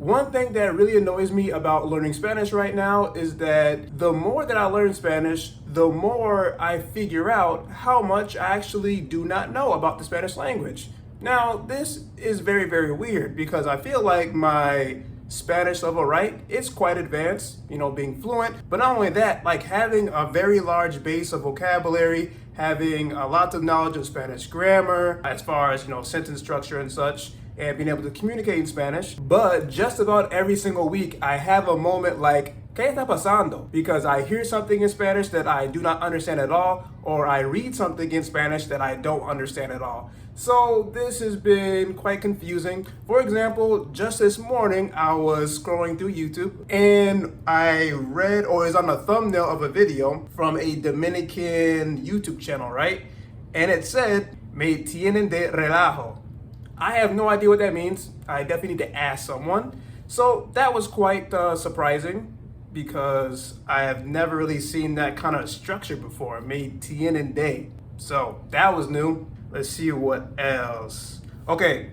One thing that really annoys me about learning Spanish right now is that the more that I learn Spanish, the more I figure out how much I actually do not know about the Spanish language. Now, this is very, very weird because I feel like my Spanish level, right, it's quite advanced, being fluent. But not only that, like having a very large base of vocabulary, having a lot of knowledge of Spanish grammar, as far as, sentence structure and such, and being able to communicate in Spanish. But just about every single week, I have a moment like, ¿qué está pasando? Because I hear something in Spanish that I do not understand at all, or I read something in Spanish that I don't understand at all. So this has been quite confusing. For example, just this morning, I was scrolling through YouTube and I read, or is on the thumbnail of a video from a Dominican YouTube channel, right? And it said, "Me tienen de relajo." I have no idea what that means. I definitely need to ask someone. So that was quite surprising because I have never really seen that kind of structure before. Me tienen de. So that was new. Let's see what else. Okay,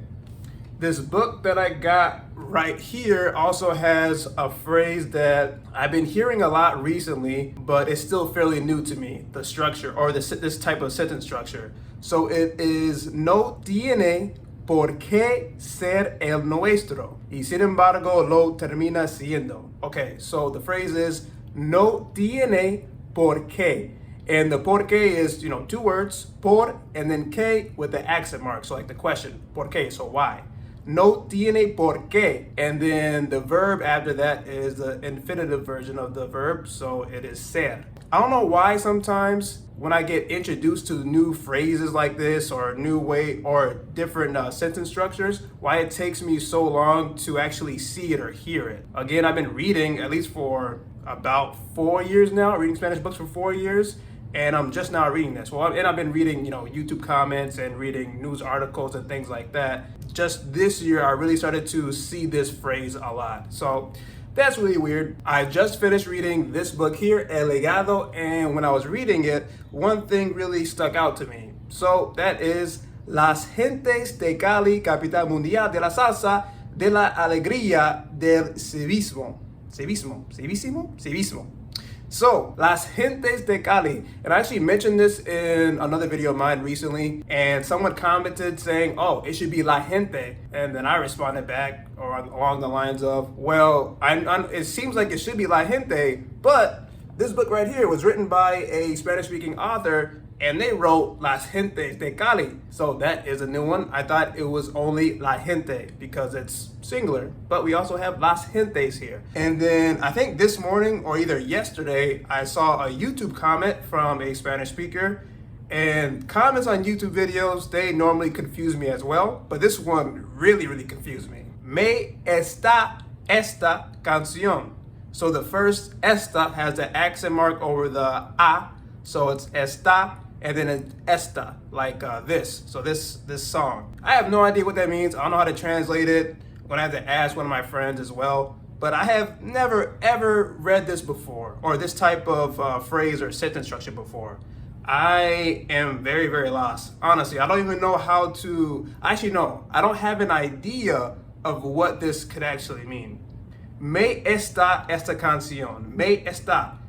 this book that I got right here also has a phrase that I've been hearing a lot recently, but it's still fairly new to me, the structure or this type of sentence structure. So it is no tiene por qué ser el nuestro y sin embargo lo termina siendo. Okay, so the phrase is no tiene por qué. And the por qué is, two words, por and then que with the accent mark. So like the question, por qué, so why? No tiene por qué. And then the verb after that is the infinitive version of the verb. So it is ser. I don't know why sometimes when I get introduced to new phrases like this or new way or different sentence structures, why it takes me so long to actually see it or hear it. Again, I've been reading at least for about 4 years now, reading Spanish books for 4 years. And I'm just now reading this. And I've been reading, YouTube comments and reading news articles and things like that. Just this year, I really started to see this phrase a lot. So that's really weird. I just finished reading this book here, El Legado, and when I was reading it, one thing really stuck out to me. So that is Las gentes de Cali, capital mundial de la salsa, de la alegría, del civismo. Civismo. So, Las Gentes de Cali, and I actually mentioned this in another video of mine recently, and someone commented saying, oh, it should be La Gente, and then I responded back or along the lines of, well, it seems like it should be La Gente, but this book right here was written by a Spanish-speaking author, and they wrote Las Gentes de Cali. So that is a new one. I thought it was only La Gente because it's singular, but we also have Las Gentes here. And then I think this morning or either yesterday, I saw a YouTube comment from a Spanish speaker, and comments on YouTube videos, they normally confuse me as well, but this one really, really confused me. Me está esta canción. So the first esta has the accent mark over the a, so it's esta, and then it's esta, like this. So this song. I have no idea what that means. I don't know how to translate it. I'm gonna have to ask one of my friends as well. But I have never ever read this before, or this type of phrase or sentence structure before. I am very, very lost. Honestly, I don't even know how to, actually no, I don't have an idea of what this could actually mean. Me está esta canción. Me está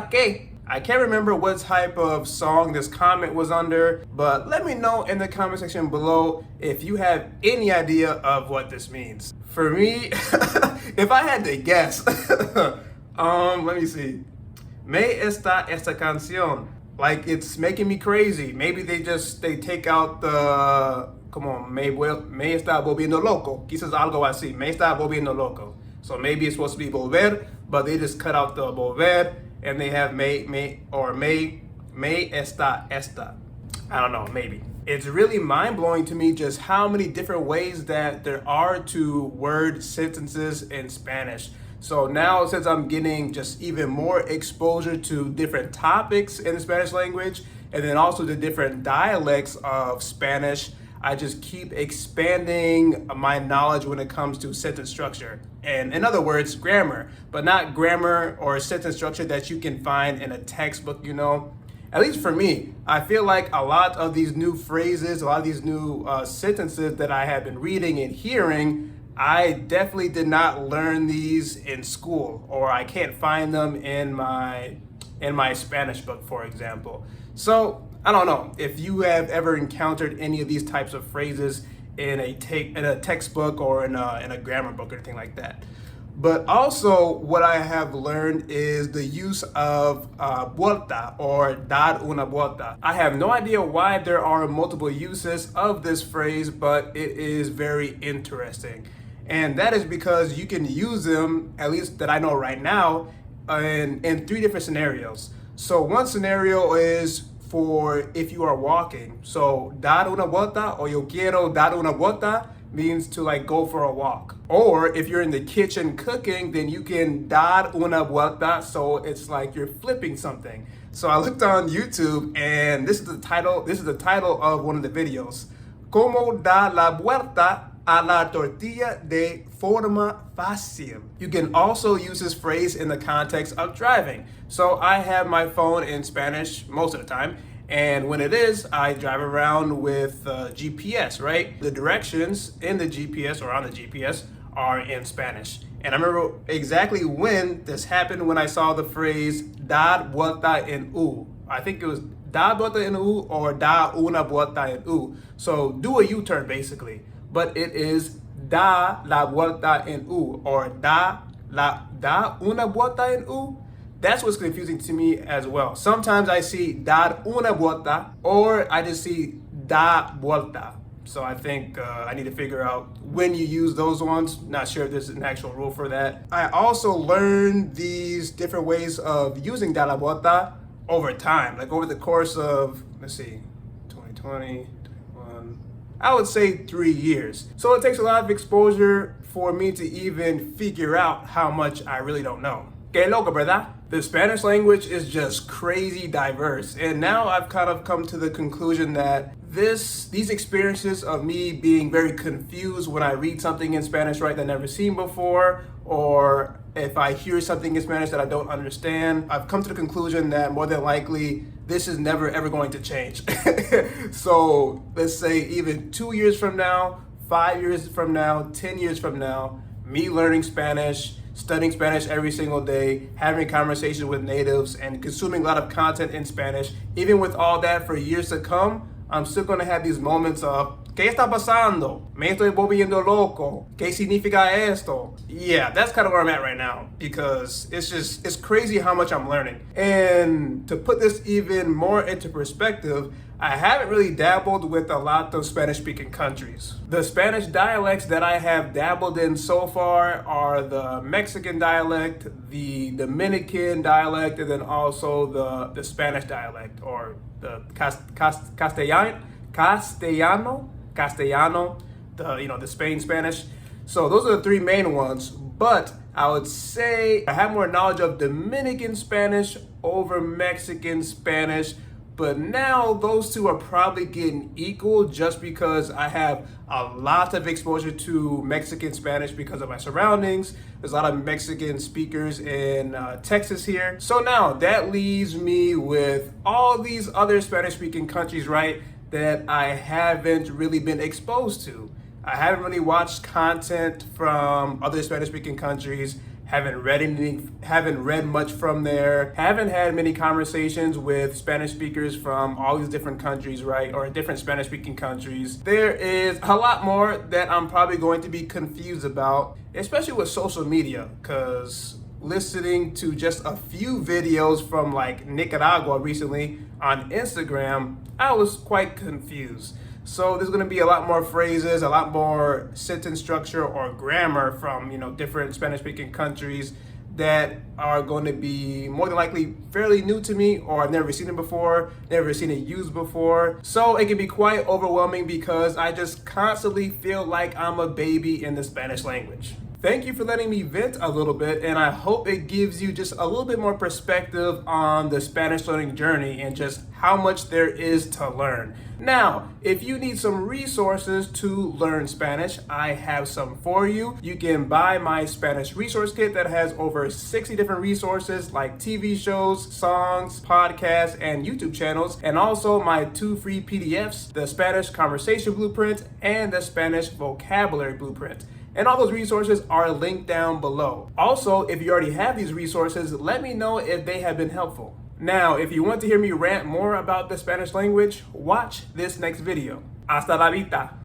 qué? I can't remember what type of song this comment was under, but let me know in the comment section below if you have any idea of what this means. For me, if I had to guess, let me see. Me está esta canción. Like it's making me crazy. Maybe they take out the, come on, me está volviendo loco. Quizás algo así. Me está volviendo loco. So maybe it's supposed to be volver, but they just cut out the volver. And they have me está esta. I don't know, maybe. It's really mind-blowing to me just how many different ways that there are to word sentences in Spanish. So now, since I'm getting just even more exposure to different topics in the Spanish language, and then also the different dialects of Spanish, I just keep expanding my knowledge when it comes to sentence structure. And in other words, grammar, but not grammar or sentence structure that you can find in a textbook, At least for me, I feel like a lot of these new phrases, a lot of these new sentences that I have been reading and hearing, I definitely did not learn these in school, or I can't find them in my Spanish book, for example. So I don't know if you have ever encountered any of these types of phrases in a textbook or in a grammar book or anything like that. But also, what I have learned is the use of vuelta or dar una vuelta. I have no idea why there are multiple uses of this phrase, but it is very interesting. And that is because you can use them, at least that I know right now, in three different scenarios. So one scenario is for if you are walking. So dar una vuelta or yo quiero dar una vuelta means to like go for a walk. Or if you're in the kitchen cooking, then you can dar una vuelta, so it's like you're flipping something. So I looked on YouTube and this is the title of one of the videos. Cómo dar la vuelta a la tortilla de forma fácil. You can also use this phrase in the context of driving. So I have my phone in Spanish most of the time, and when it is, I drive around with GPS, right? The directions in the GPS or on the GPS are in Spanish. And I remember exactly when this happened, when I saw the phrase dar vuelta en U. I think it was dar vuelta en U or dar una vuelta en U. So do a U-turn basically. But it is da la vuelta en U or da una vuelta en U. That's what's confusing to me as well. Sometimes I see dar una vuelta or I just see da vuelta. So I think I need to figure out when you use those ones. Not sure if there's an actual rule for that. I also learned these different ways of using da la vuelta over time, like over the course of, 2020, I would say 3 years. So it takes a lot of exposure for me to even figure out how much I really don't know. Que loco, ¿verdad? The Spanish language is just crazy diverse. And now I've kind of come to the conclusion that these experiences of me being very confused when I read something in Spanish, right, that I've never seen before, or if I hear something in Spanish that I don't understand, I've come to the conclusion that more than likely this is never ever going to change. So let's say even 2 years from now, 5 years from now, 10 years from now, me learning Spanish, studying Spanish every single day, having conversations with natives, and consuming a lot of content in Spanish, even with all that for years to come, I'm still going to have these moments of ¿Qué está pasando? Me estoy volviendo loco. ¿Qué significa esto? Yeah, that's kind of where I'm at right now, because it's crazy how much I'm learning. And to put this even more into perspective, I haven't really dabbled with a lot of Spanish-speaking countries. The Spanish dialects that I have dabbled in so far are the Mexican dialect, the Dominican dialect, and then also the Spanish dialect, or the Castellano, the Spain Spanish. So those are the three main ones, but I would say I have more knowledge of Dominican Spanish over Mexican Spanish, but now those two are probably getting equal just because I have a lot of exposure to Mexican Spanish because of my surroundings. There's a lot of Mexican speakers in Texas here. So now that leaves me with all these other Spanish-speaking countries, right, that I haven't really been exposed to. I haven't really watched content from other Spanish-speaking countries, haven't read much from there, haven't had many conversations with Spanish speakers from all these different countries, right, or different Spanish-speaking countries. There is a lot more that I'm probably going to be confused about, especially with social media, because listening to just a few videos from like Nicaragua recently on Instagram, I was quite confused. So there's going to be a lot more phrases, a lot more sentence structure or grammar from, different Spanish-speaking countries that are going to be more than likely fairly new to me, or I've never seen it before, never seen it used before. So it can be quite overwhelming because I just constantly feel like I'm a baby in the Spanish language. Thank you for letting me vent a little bit, and I hope it gives you just a little bit more perspective on the Spanish learning journey and just how much there is to learn. Now, if you need some resources to learn Spanish, I have some for you. You can buy my Spanish resource kit that has over 60 different resources like TV shows, songs, podcasts, and YouTube channels, and also my 2 free PDFs, the Spanish Conversation Blueprint and the Spanish Vocabulary Blueprint. And all those resources are linked down below. Also, if you already have these resources, let me know if they have been helpful. Now, if you want to hear me rant more about the Spanish language, watch this next video. Hasta la vista.